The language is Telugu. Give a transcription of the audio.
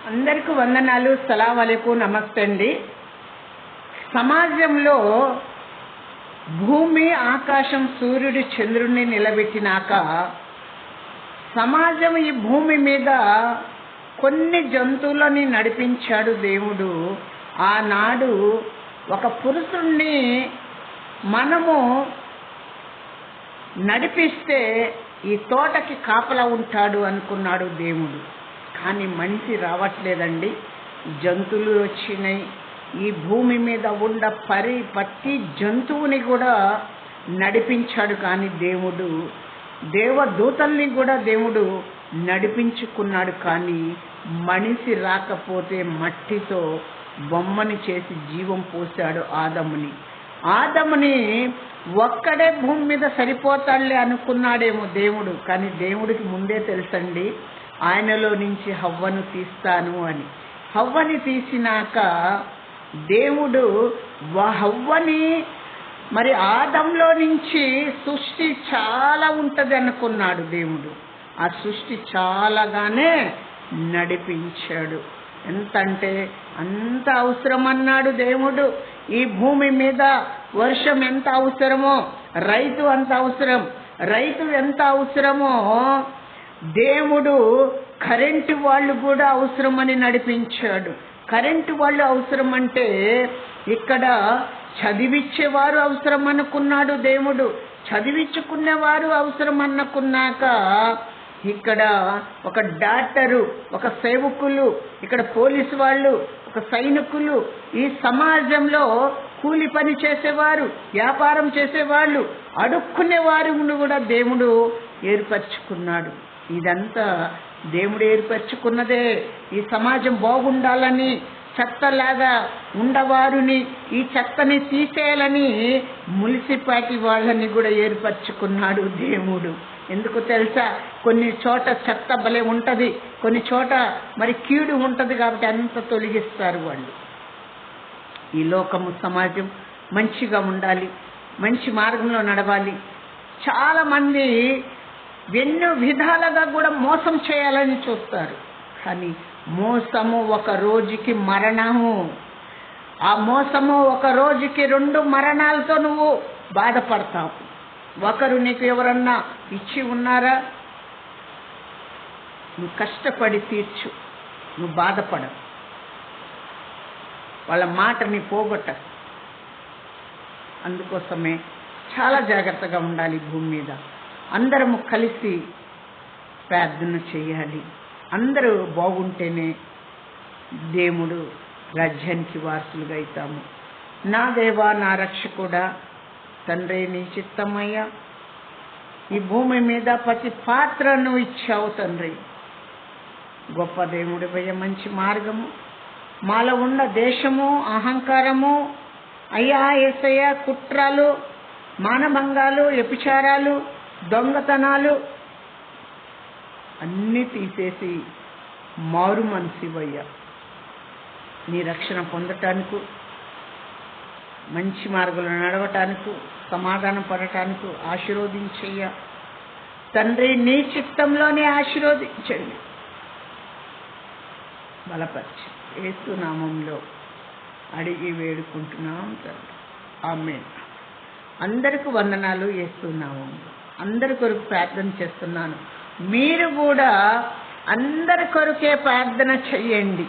అందరికీ వందనాలు. సలాం అలైకుం, నమస్తే అండి. సమాజంలో భూమి, ఆకాశం, సూర్యుడు, చంద్రుడిని నిలబెట్టినాక సమాజం ఈ భూమి మీద కొన్ని జంతువులని నడిపించాడు దేవుడు. ఆనాడు ఒక పురుషుణ్ణి మనము నడిపిస్తే ఈ తోటకి కాపలా ఉంటాడు అనుకున్నాడు దేవుడు. కానీ మనిషి రావట్లేదండి, జంతువులు వచ్చినాయి. ఈ భూమి మీద ఉన్న ప్రతి జంతువుని కూడా నడిపించాడు. కానీ దేవుడు దేవదూతల్ని కూడా దేవుడు నడిపించుకున్నాడు. కానీ మనిషి రాకపోతే మట్టితో బొమ్మని చేసి జీవం పోశాడు ఆదముని ఒక్కడే భూమి మీద సరిపోతాడులే అనుకున్నాడేమో దేవుడు. కానీ దేవుడికి ముందే తెలుసండి, ఆయనలో నుంచి హవ్వను తీస్తాను అని. హవ్వని తీసినాక దేవుడు హవ్వని మరి ఆదంలో నుంచి సృష్టి చాలా ఉంటుంది అనుకున్నాడు దేవుడు. ఆ సృష్టి చాలాగానే నడిపించాడు. ఎంత అంటే అంత అవసరం అన్నాడు దేవుడు. ఈ భూమి మీద వర్షం ఎంత అవసరమో, రైతు అంత అవసరం. రైతు ఎంత అవసరమో దేవుడు కరెంటు వాళ్ళు కూడా అవసరమని నడిపించాడు. కరెంటు వాళ్ళు అవసరం అంటే ఇక్కడ చదివించేవారు అవసరం అనుకున్నాడు దేవుడు. చదివించుకునేవారు అవసరం అనుకున్నాక ఇక్కడ ఒక డాక్టరు, ఒక సేవకులు, ఇక్కడ పోలీసు వాళ్ళు, ఒక సైనికులు, ఈ సమాజంలో కూలి పని చేసేవారు, వ్యాపారం చేసేవాళ్ళు, అడుక్కునే వారిని కూడా దేవుడు ఏర్పరచుకున్నాడు. ఇదంతా దేవుడు ఏర్పరచుకున్నదే. ఈ సమాజం బాగుండాలని, చెత్తలాగా ఉండవారుని, ఈ చెత్తని తీసేయాలని మున్సిపాలిటీ వాళ్ళని కూడా ఏర్పరచుకున్నాడు దేవుడు. ఎందుకు తెలుసా? కొన్ని చోట చెత్త భలే ఉంటుంది, కొన్ని చోట మరి కీడు ఉంటుంది. కాబట్టి అంత తొలగిస్తారు వాళ్ళు. ఈ లోకము సమాజం మంచిగా ఉండాలి, మంచి మార్గంలో నడవాలి. చాలా మంది ఎన్నో విధాలుగా కూడా మోసం చేయాలని చూస్తారు. కానీ మోసము ఒక రోజుకి మరణము. ఆ మోసము ఒక రోజుకి 2 మరణాలతో నువ్వు బాధపడతావు. ఒకరు నీకు ఎవరన్నా ఇచ్చి ఉన్నారా, నువ్వు కష్టపడి తీర్చు, నువ్వు బాధపడవు. వాళ్ళ మాటని పోగొట్ట. అందుకోసమే చాలా జాగ్రత్తగా ఉండాలి. భూమి మీద అందరము కలిసి ప్రార్థన చేయాలి. అందరూ బాగుంటేనే దేవుడు రాజ్యానికి వారసులుగా అవుతాము. నా దేవా, నా రక్షకుడా, తండ్రి, నీ చిత్తమయ్యా, ఈ భూమి మీద ప్రతి పాత్రను ఇచ్చావు తండ్రి. గొప్ప దేవుడివయ్య, మంచి మార్గము. మాలో ఉన్న దేశము, అహంకారము అయ్యా యేసయ్య, కుట్రలు, మానభంగాలు, వ్యభిచారాలు, దొంగతనాలు అన్నీ తీసేసి మారు మనసివయ్యా, నీ రక్షణ పొందటానికి, మంచి మార్గంలో నడవటానికి, సమాధానం పడటానికి ఆశీర్వదించయ్యా తండ్రి. నీ చిత్తంలోనే ఆశీర్వదించండి, బలపరిచి యేసు నామంలో అడిగి వేడుకుంటున్నాం తండ్రి. ఆమేన్. అందరికీ వందనాలు. యేసు నామంలో అందరి కొరకు ప్రార్థన చేస్తున్నాను. మీరు కూడా అందరి కొరకే ప్రార్థన చెయ్యండి.